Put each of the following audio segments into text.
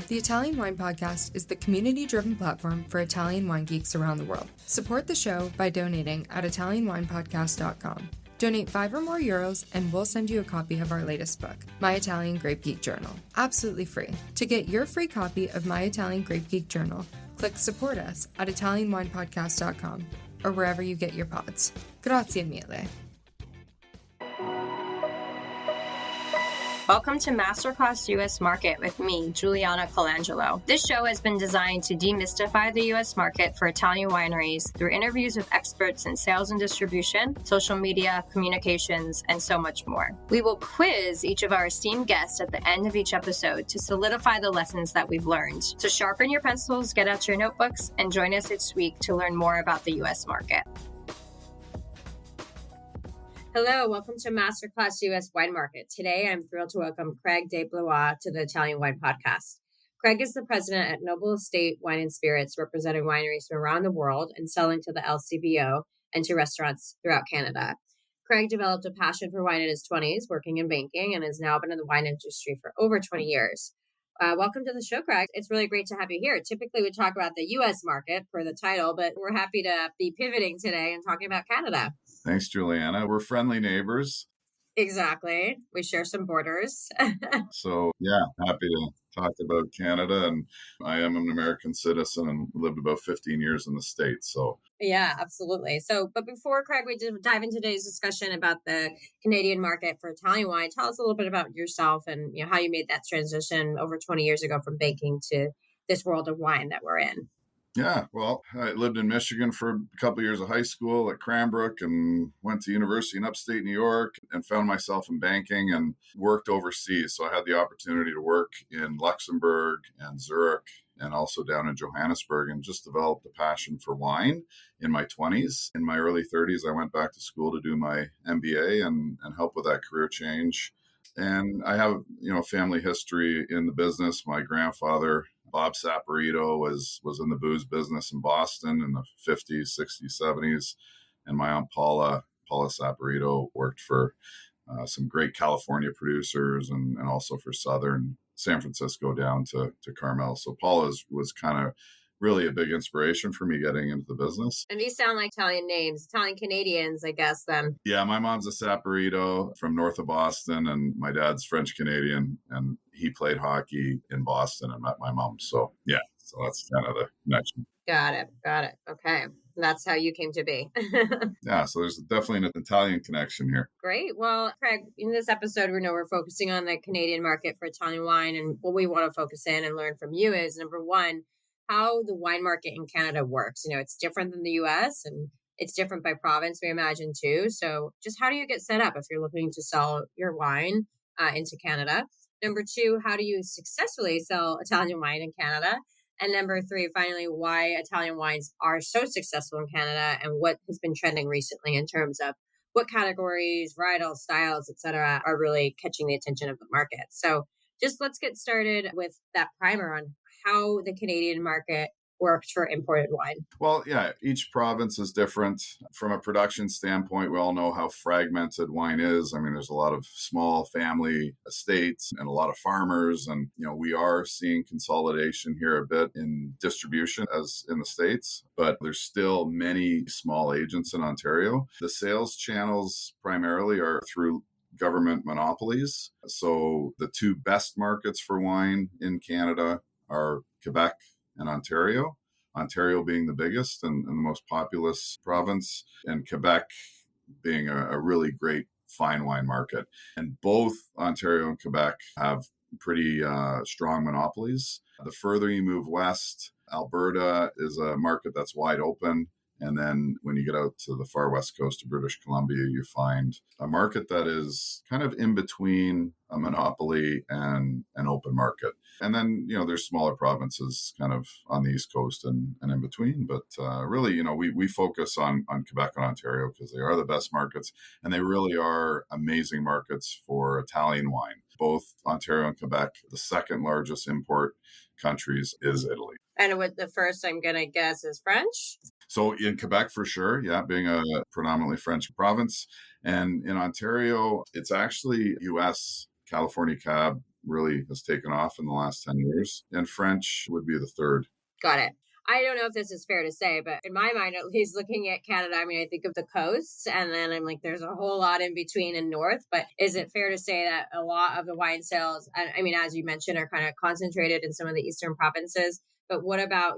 The Italian Wine Podcast is the community-driven platform for Italian wine geeks around the world. Support the show by donating at ItalianWinepodcast.com. Donate €5 or more and we'll send you a copy of our latest book, My Italian Grape Geek Journal, absolutely free. To get your free copy of My Italian Grape Geek Journal, click Support Us at ItalianWinepodcast.com or wherever you get your pods. Grazie mille. Welcome to Masterclass US Market with me, Juliana Colangelo. This show has been designed to demystify the US market for Italian wineries through interviews with experts in sales and distribution, social media, communications, and so much more. We will quiz each of our esteemed guests at the end of each episode to solidify the lessons that we've learned. So sharpen your pencils, get out your notebooks, and join us each week to learn more about the US market. Hello, welcome to Masterclass US Wine Market. Today, I'm thrilled to welcome Craig de Blois to the Italian Wine Podcast. Craig is the president at Noble Estate Wine and Spirits, representing wineries from around the world and selling to the LCBO and to restaurants throughout Canada. Craig developed a passion for wine in his 20s, working in banking, and has now been in the wine industry for over 20 years. Welcome to the show, Craig. It's really great to have you here. Typically, we talk about the U.S. market for the title, but we're happy to be pivoting today and talking about Canada. Thanks, Juliana. We're friendly neighbors. Exactly. We share some borders. So, happy to talk about Canada. And I am an American citizen and lived about 15 years in the States. So, yeah, absolutely. So, but before, Craig, we dive into today's discussion about the Canadian market for Italian wine, tell us a little bit about yourself and how you made that transition over 20 years ago from banking to this world of wine that we're in. Yeah, well, I lived in Michigan for a couple of years of high school at Cranbrook and went to university in upstate New York and found myself in banking and worked overseas. So I had the opportunity to work in Luxembourg and Zurich and also down in Johannesburg, and just developed a passion for wine in my 20s. In my early 30s, I went back to school to do my MBA and help with that career change. And I have, family history in the business. My grandfather, Bob Saporito, was in the booze business in Boston in the 50s, 60s, 70s. And my aunt Paula Saporito worked for some great California producers and also for Southern San Francisco down to Carmel. So Paula was kind of really a big inspiration for me getting into the business. And these sound like Italian names, Italian Canadians, I guess, then. Yeah, my mom's a Saporito from north of Boston, and my dad's French Canadian, and he played hockey in Boston and met my mom. So, yeah, so that's kind of the connection. Got it. Okay. That's how you came to be. Yeah, so there's definitely an Italian connection here. Great. Well, Craig, in this episode, we're focusing on the Canadian market for Italian wine. And what we want to focus in and learn from you is, number one, how the wine market in Canada works. It's different than the US and it's different by province, we imagine, too. So just how do you get set up if you're looking to sell your wine into Canada? Number two, how do you successfully sell Italian wine in Canada? And number three, finally, why Italian wines are so successful in Canada and what has been trending recently in terms of what categories, varietals, styles, et cetera, are really catching the attention of the market. So just let's get started with that primer on how the Canadian market works for imported wine. Well, yeah, each province is different. From a production standpoint, we all know how fragmented wine is. I mean, there's a lot of small family estates and a lot of farmers. And, we are seeing consolidation here a bit in distribution as in the States, but there's still many small agents in Ontario. The sales channels primarily are through government monopolies. So the two best markets for wine in Canada are Quebec and Ontario being the biggest and the most populous province, and Quebec being a really great fine wine market. And both Ontario and Quebec have pretty strong monopolies. The further you move west, Alberta is a market that's wide open. And then when you get out to the far west coast of British Columbia, you find a market that is kind of in between a monopoly and an open market. And then, there's smaller provinces kind of on the East Coast and in between. But really, we focus on Quebec and Ontario because they are the best markets. And they really are amazing markets for Italian wine. Both Ontario and Quebec, the second largest import countries is Italy. And with the first, I'm going to guess, is French? So in Quebec, for sure, being a predominantly French province. And in Ontario, it's actually U.S. California Cab really has taken off in the last 10 years. And French would be the third. Got it. I don't know if this is fair to say, but in my mind, at least looking at Canada, I mean, I think of the coasts and then I'm like, there's a whole lot in between and north. But is it fair to say that a lot of the wine sales, I mean, as you mentioned, are kind of concentrated in some of the eastern provinces? But what about,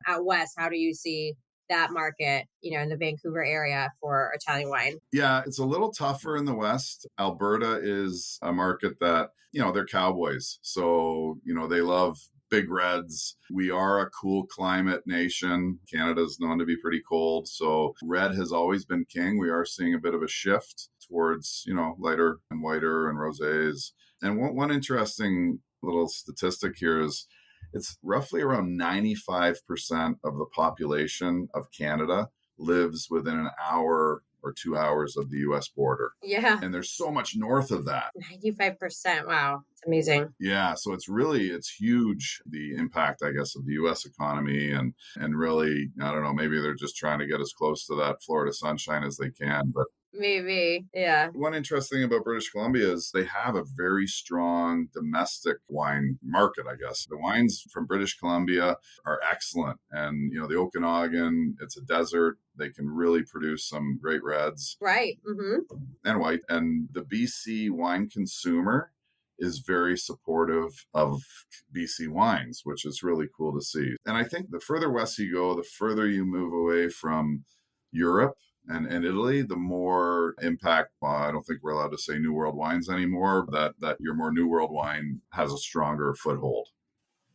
out west? How do you see that market, in the Vancouver area for Italian wine? Yeah, it's a little tougher in the West. Alberta is a market that, they're cowboys. So, they love big reds. We are a cool climate nation. Canada's known to be pretty cold. So red has always been king. We are seeing a bit of a shift towards, lighter and whiter and rosés. And one interesting little statistic here is it's roughly around 95% of the population of Canada lives within an hour or 2 hours of the US border. Yeah. And there's so much north of that. 95%. Wow. It's amazing. Yeah. So it's huge, the impact, I guess, of the US economy. And really, I don't know, maybe they're just trying to get as close to that Florida sunshine as they can. But maybe. Yeah. one interesting thing about British Columbia is they have a very strong domestic wine market, I guess. The wines from British Columbia are excellent. And, the Okanagan, it's a desert. They can really produce some great reds. Right. Mm-hmm. And white. And the BC wine consumer is very supportive of BC wines, which is really cool to see. And I think the further west you go, the further you move away from Europe and Italy, the more impact, I don't think we're allowed to say New World wines anymore, that your more New World wine has a stronger foothold.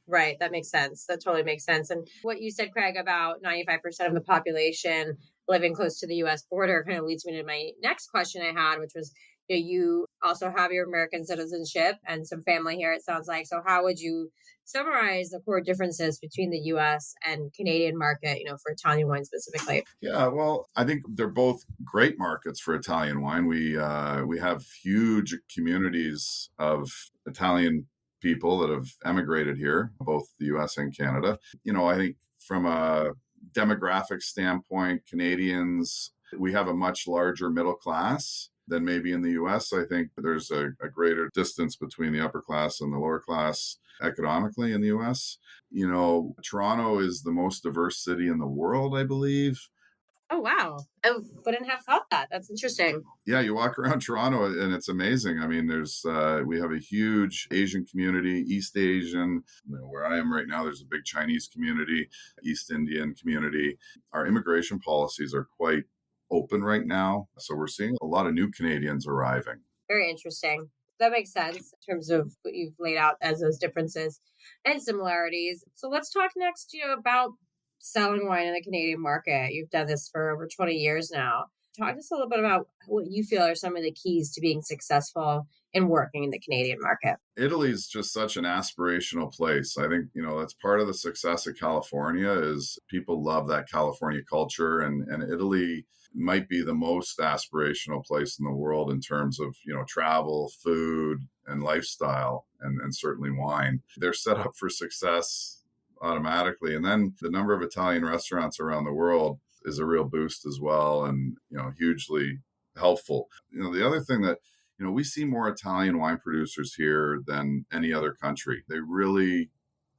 Right. That makes sense. That totally makes sense. And what you said, Craig, about 95% of the population living close to the US border kind of leads me to my next question I had, which was, you also have your American citizenship and some family here, it sounds like. So how would you summarize the core differences between the US and Canadian market, for Italian wine specifically? Yeah, well, I think they're both great markets for Italian wine. We have huge communities of Italian people that have emigrated here, both the US and Canada. I think from a demographic standpoint, Canadians, we have a much larger middle class than maybe in the US. I think there's a greater distance between the upper class and the lower class economically in the US. Toronto is the most diverse city in the world, I believe. Oh, wow. I wouldn't have thought that. That's interesting. Yeah, you walk around Toronto and it's amazing. I mean, we have a huge Asian community, East Asian. Where I am right now, there's a big Chinese community, East Indian community. Our immigration policies are quite open right now. So we're seeing a lot of new Canadians arriving. Very interesting. That makes sense in terms of what you've laid out as those differences and similarities. So let's talk next, about selling wine in the Canadian market. You've done this for over 20 years now. Talk to us a little bit about what you feel are some of the keys to being successful in working in the Canadian market. Italy is just such an aspirational place. I think, that's part of the success of California is people love that California culture, and Italy might be the most aspirational place in the world in terms of, travel, food, and lifestyle, and certainly wine. They're set up for success automatically. And then the number of Italian restaurants around the world is a real boost as well, and, hugely helpful. The other thing that, we see more Italian wine producers here than any other country. They really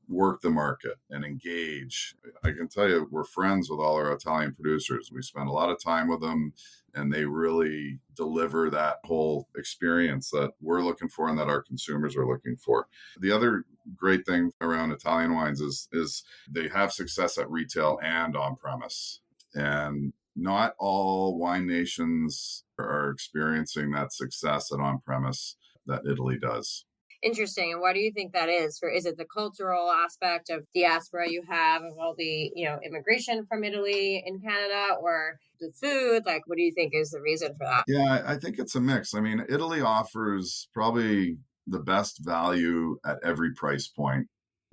work the market and engage. I can tell you, we're friends with all our Italian producers. We spend a lot of time with them, and they really deliver that whole experience that we're looking for and that our consumers are looking for. The other great thing around Italian wines is they have success at retail and on premise. And not all wine nations are experiencing that success at on premise that Italy does. Interesting. And why do you think that is? Is it the cultural aspect of diaspora you have of all the, immigration from Italy in Canada, or the food? Like, what do you think is the reason for that? Yeah, I think it's a mix. I mean, Italy offers probably the best value at every price point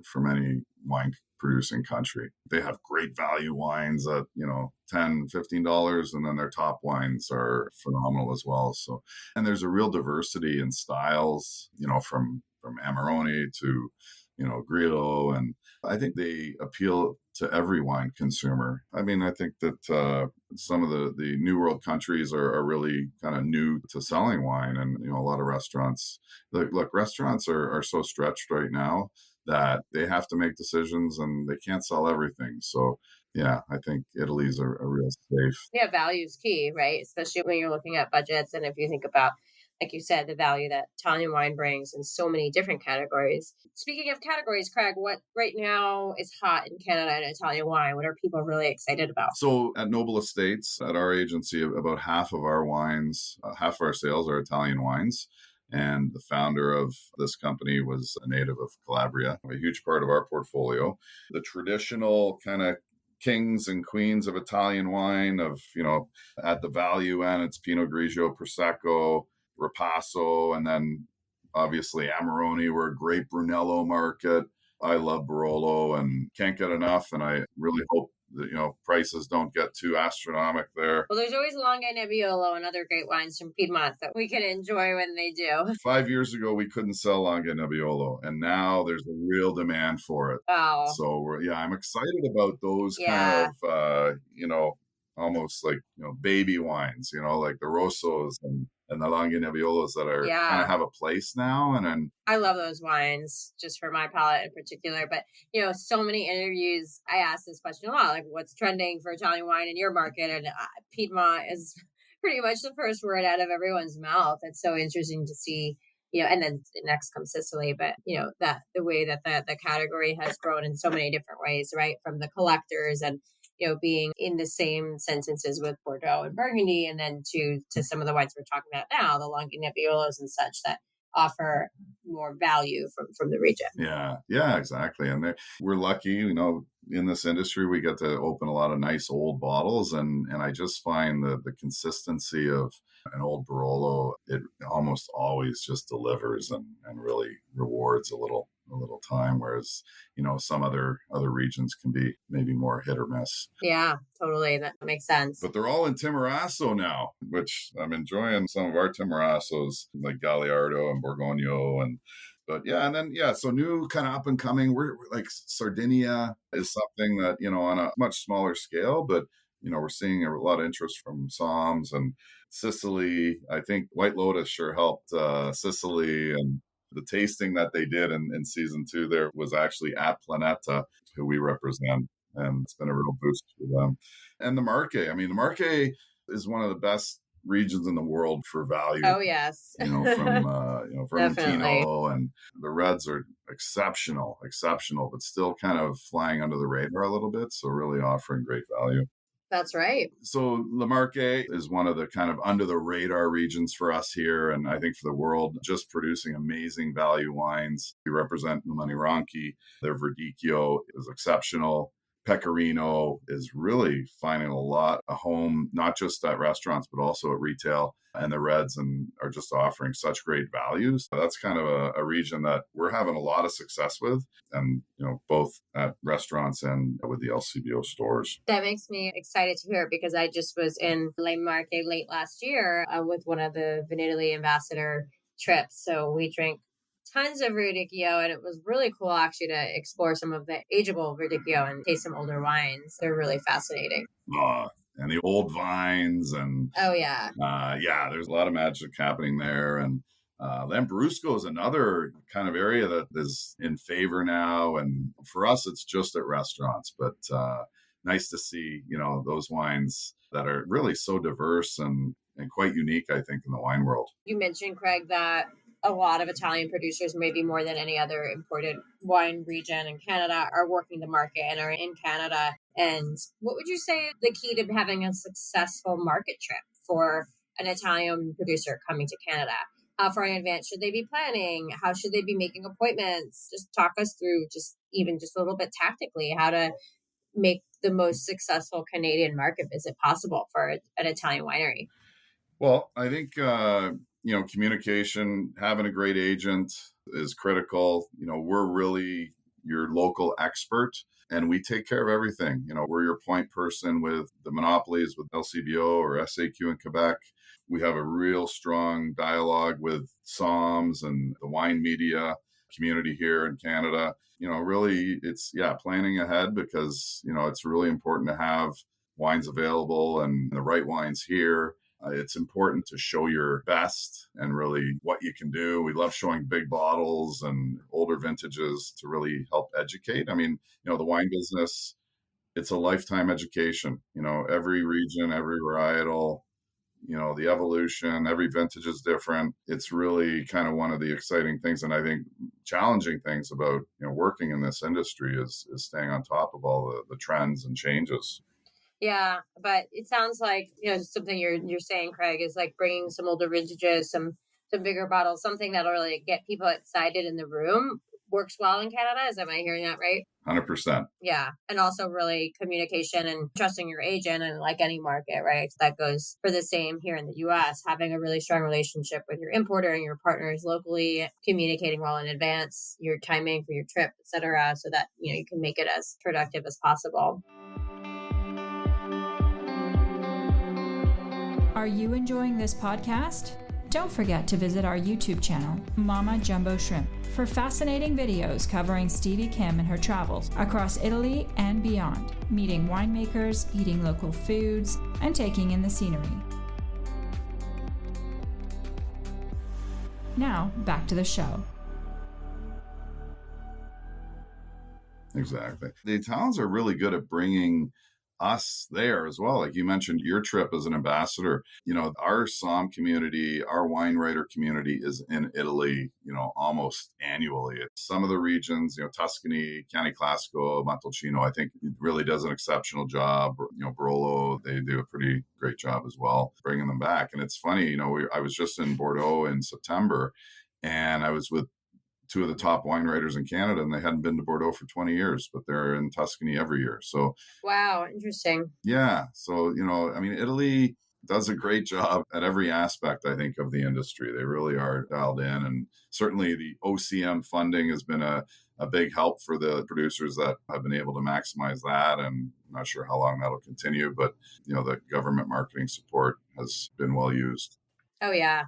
from any wine producing country. They have great value wines at, $10, $15, and then their top wines are phenomenal as well. So, and there's a real diversity in styles, from Amarone to, Grillo. And I think they appeal to every wine consumer. I mean, I think that some of the New World countries are really kind of new to selling wine. And, a lot of restaurants, look, restaurants are so stretched right now that they have to make decisions and they can't sell everything. So, yeah, I think Italy's a real safe. Yeah, value is key, right? Especially when you're looking at budgets. And if you think about, like you said, the value that Italian wine brings in so many different categories. Speaking of categories, Craig, what right now is hot in Canada in Italian wine? What are people really excited about? So at Noble Estates, at our agency, about half of our wines, half of our sales are Italian wines. And the founder of this company was a native of Calabria, a huge part of our portfolio. The traditional kind of kings and queens of Italian wine at the value end, it's Pinot Grigio, Prosecco, Ripasso, and then obviously Amarone. We're a great Brunello market. I love Barolo and can't get enough. And I really hope that, prices don't get too astronomical there. Well, there's always Longa Nebbiolo and other great wines from Piedmont that we can enjoy when they do. 5 years ago, we couldn't sell Longa Nebbiolo, and now there's a real demand for it. Wow. So, I'm excited about those kind of, almost like, baby wines, like the Rossos and the Longa Nebbiolos that are kind of have a place now. And then I love those wines just for my palate in particular. But, so many interviews, I ask this question a lot, like what's trending for Italian wine in your market? And Piedmont is pretty much the first word out of everyone's mouth. It's so interesting to see, and then next comes Sicily. But, that the way that the category has grown in so many different ways, right? From the collectors and, being in the same sentences with Bordeaux and Burgundy, and then to some of the wines we're talking about now, the Longa Nebbiolos and such that offer more value from the region. Yeah, exactly. And we're lucky, in this industry, we get to open a lot of nice old bottles. And I just find the consistency of an old Barolo, it almost always just delivers and really rewards a little time, whereas some other regions can be maybe more hit or miss. Yeah, totally, that makes sense. But they're all in Timorasso now, which I'm enjoying some of our Timorassos like Galliardo and Borgogno so new kind of up and coming. We're like Sardinia is something that on a much smaller scale, but we're seeing a lot of interest from Soms and Sicily. I think White Lotus sure helped Sicily, and the tasting that they did in season 2 there was actually at Planeta, who we represent, and it's been a real boost for them. And the Marche, the Marche is one of the best regions in the world for value. Oh yes, from Vermentino, and the reds are exceptional, but still kind of flying under the radar a little bit. So really offering great value. That's right. So Le Marche is one of the kind of under the radar regions for us here, and I think for the world, just producing amazing value wines. We represent Umani Ranchi. Their Verdicchio is exceptional. Pecorino is really finding a home, not just at restaurants, but also at retail. And the reds are just offering such great values. That's kind of a region that we're having a lot of success with, and both at restaurants and with the LCBO stores. That makes me excited to hear, because I just was in Le Marche late last year with one of the Vinitaly ambassador trips. So we drank tons of Verdicchio, and it was really cool actually to explore some of the ageable Verdicchio and taste some older wines. They're really fascinating. And the old vines, and there's a lot of magic happening there. And Lambrusco is another kind of area that is in favor now, and for us it's just at restaurants, but nice to see those wines that are really so diverse and quite unique, I think, in the wine world. You mentioned, Craig, that a lot of Italian producers, maybe more than any other imported wine region in Canada, are working the market and are in Canada. And what would you say is the key to having a successful market trip for an Italian producer coming to Canada? How far in advance should they be planning? How should they be making appointments? Just talk us through just a little bit tactically how to make the most successful Canadian market visit possible for an Italian winery. Well, I think communication, having a great agent is critical. We're really your local expert, and we take care of everything. We're your point person with the monopolies with LCBO or SAQ in Quebec. We have a real strong dialogue with Soms and the wine media community here in Canada. Really, it's planning ahead, because it's really important to have wines available and the right wines here. It's important to show your best and really what you can do. We love showing big bottles and older vintages to really help educate. I mean, the wine business, it's a lifetime education. Every region, every varietal, the evolution, every vintage is different. It's really kind of one of the exciting things. And I think challenging things about, working in this industry is staying on top of all the trends and changes. Yeah, but it sounds like, something you're saying, Craig, is like bringing some older vintages, some bigger bottles, something that'll really get people excited in the room. Works well in Canada. Am I hearing that right? 100%. Yeah. And also really communication and trusting your agent, and like any market, right? That goes for the same here in the US, having a really strong relationship with your importer and your partners locally, communicating well in advance, your timing for your trip, et cetera, so that, you can make it as productive as possible. Are you enjoying this podcast? Don't forget to visit our YouTube channel, Mama Jumbo Shrimp, for fascinating videos covering Stevie Kim and her travels across Italy and beyond, meeting winemakers, eating local foods, and taking in the scenery. Now, back to the show. Exactly. The Italians are really good at bringing us there as well. Like you mentioned, your trip as an ambassador, our SOM community, our wine writer community is in Italy, almost annually. Some of the regions, Tuscany, Chianti Classico, Montalcino, I think it really does an exceptional job. Barolo, they do a pretty great job as well, bringing them back. And it's funny, I was just in Bordeaux in September, and I was with two of the top wine writers in Canada, and they hadn't been to Bordeaux for 20 years, but they're in Tuscany every year. So, wow, interesting. Yeah. So, Italy does a great job at every aspect, I think, of the industry. They really are dialed in. And certainly the OCM funding has been a big help for the producers that have been able to maximize that. And I'm not sure how long that'll continue, but, the government marketing support has been well used. Oh, yeah.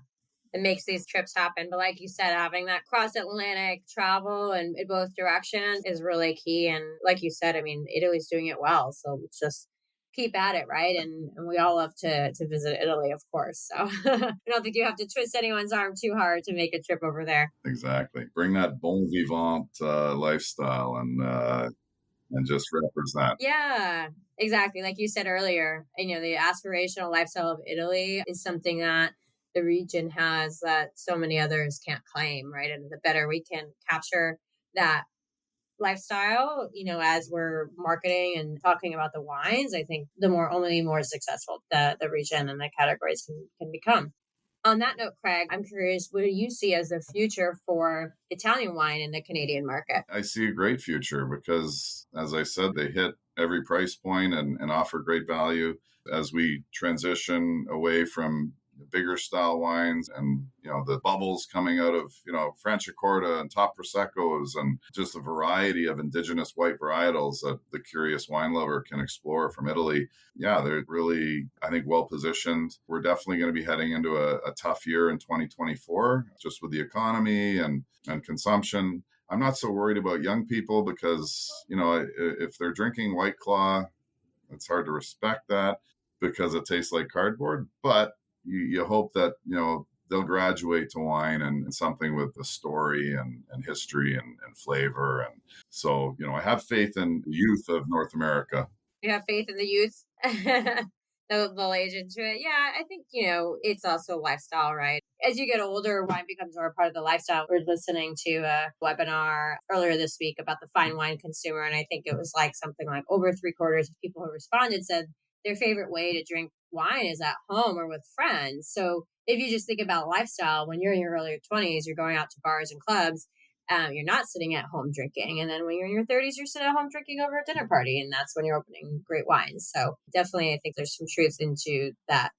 It makes these trips happen. But like you said, having that cross-Atlantic travel and in both directions is really key. And like you said, Italy's doing it well. So let's just keep at it, right? And we all love to visit Italy, of course. So I don't think you have to twist anyone's arm too hard to make a trip over there. Exactly. Bring that bon vivant lifestyle and just represent. Yeah, exactly. Like you said earlier, the aspirational lifestyle of Italy is something that the region has that so many others can't claim, right? And the better we can capture that lifestyle, as we're marketing and talking about the wines, I think the more successful the region and the categories can become. On that note, Craig, I'm curious, what do you see as the future for Italian wine in the Canadian market? I see a great future because, as I said, they hit every price point and offer great value. As we transition away from bigger style wines and, the bubbles coming out of, Franciacorta and top Proseccos and just a variety of indigenous white varietals that the curious wine lover can explore from Italy. Yeah, they're really, I think, well positioned. We're definitely going to be heading into a tough year in 2024, just with the economy and consumption. I'm not so worried about young people because, if they're drinking White Claw, it's hard to respect that because it tastes like cardboard. But you hope that, they'll graduate to wine and something with a story and history and flavor. And so, I have faith in the youth of North America. You have faith in the youth? They'll age into it. Yeah, I think, it's also lifestyle, right? As you get older, wine becomes more a part of the lifestyle. We're listening to a webinar earlier this week about the fine wine consumer. And I think it was like something like over 3/4 of people who responded said their favorite way to drink wine is at home or with friends. So if you just think about lifestyle, when you're in your early 20s, you're going out to bars and clubs. You're not sitting at home drinking. And then when you're in your 30s, you're sitting at home drinking over a dinner party. And that's when you're opening great wines. So definitely, I think there's some truth into that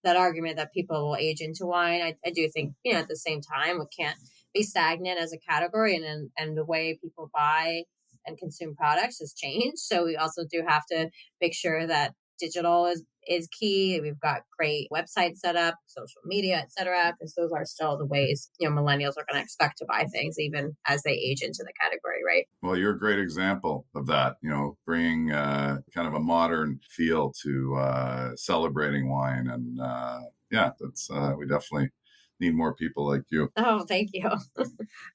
argument that people will age into wine. I do think, at the same time, we can't be stagnant as a category. And the way people buy and consume products has changed. So we also do have to make sure that digital is key. We've got great websites set up, social media, et cetera, because those are still the ways, millennials are going to expect to buy things even as they age into the category, right? Well, you're a great example of that, bringing kind of a modern feel to celebrating wine. And that's we definitely need more people like you. Oh, thank you.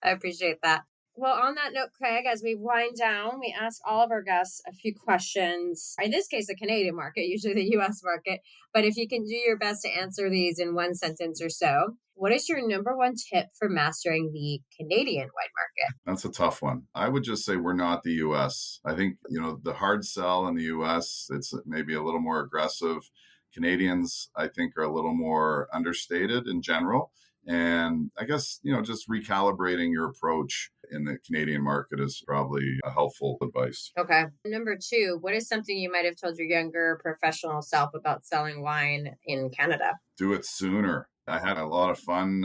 I appreciate that. Well, on that note, Craig, as we wind down, we ask all of our guests a few questions. In this case, the Canadian market, usually the U.S. market. But if you can do your best to answer these in one sentence or so, what is your number one tip for mastering the Canadian wine market? That's a tough one. I would just say we're not the U.S. I think, the hard sell in the U.S., it's maybe a little more aggressive. Canadians, I think, are a little more understated in general. And I guess, just recalibrating your approach in the Canadian market is probably a helpful advice. Okay. Number two, what is something you might have told your younger professional self about selling wine in Canada? Do it sooner. I had a lot of fun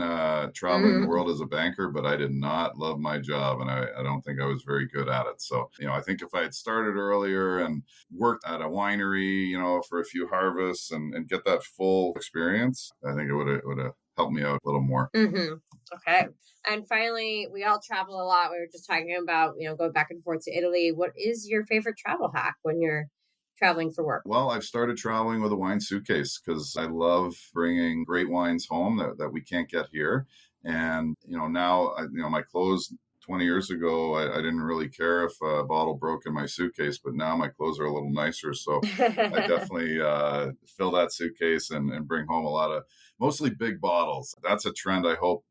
traveling the world as a banker, but I did not love my job, and I don't think I was very good at it. So, I think if I had started earlier and worked at a winery, for a few harvests and get that full experience, I think it would have helped me out a little more. Mm-hmm. Okay. And finally, we all travel a lot. We were just talking about, going back and forth to Italy. What is your favorite travel hack when you're traveling for work? Well, I've started traveling with a wine suitcase because I love bringing great wines home that we can't get here. And, now, my clothes 20 years ago, I didn't really care if a bottle broke in my suitcase, but now my clothes are a little nicer. So I definitely fill that suitcase and bring home a lot of mostly big bottles. That's a trend I hope,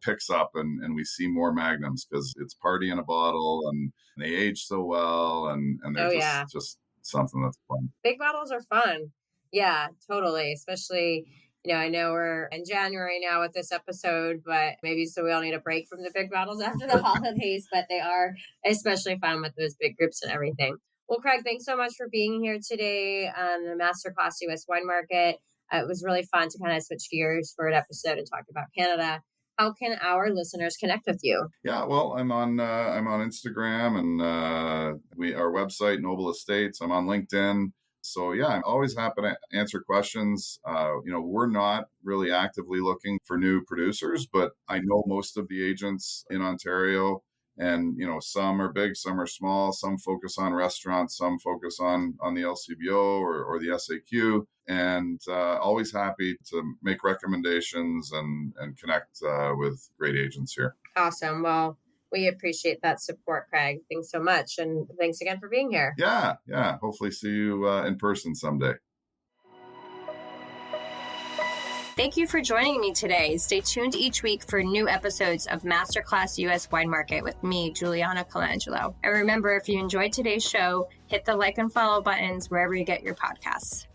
picks up and we see more magnums because it's party in a bottle and they age so well and they're just something that's fun. Big bottles are fun. Yeah, totally. Especially, I know we're in January now with this episode, but maybe so we all need a break from the big bottles after the holidays, but they are especially fun with those big groups and everything. Well, Craig, thanks so much for being here today on the Masterclass US Wine Market. It was really fun to kind of switch gears for an episode and talk about Canada. How can our listeners connect with you? Yeah, well, I'm on Instagram and our website, Noble Estates. I'm on LinkedIn. So yeah, I'm always happy to answer questions. We're not really actively looking for new producers, but I know most of the agents in Ontario. And, some are big, some are small, some focus on restaurants, some focus on the LCBO or the SAQ. And always happy to make recommendations and connect with great agents here. Awesome. Well, we appreciate that support, Craig. Thanks so much. And thanks again for being here. Yeah. Hopefully see you in person someday. Thank you for joining me today. Stay tuned each week for new episodes of Masterclass US Wine Market with me, Juliana Colangelo. And remember, if you enjoyed today's show, hit the like and follow buttons wherever you get your podcasts.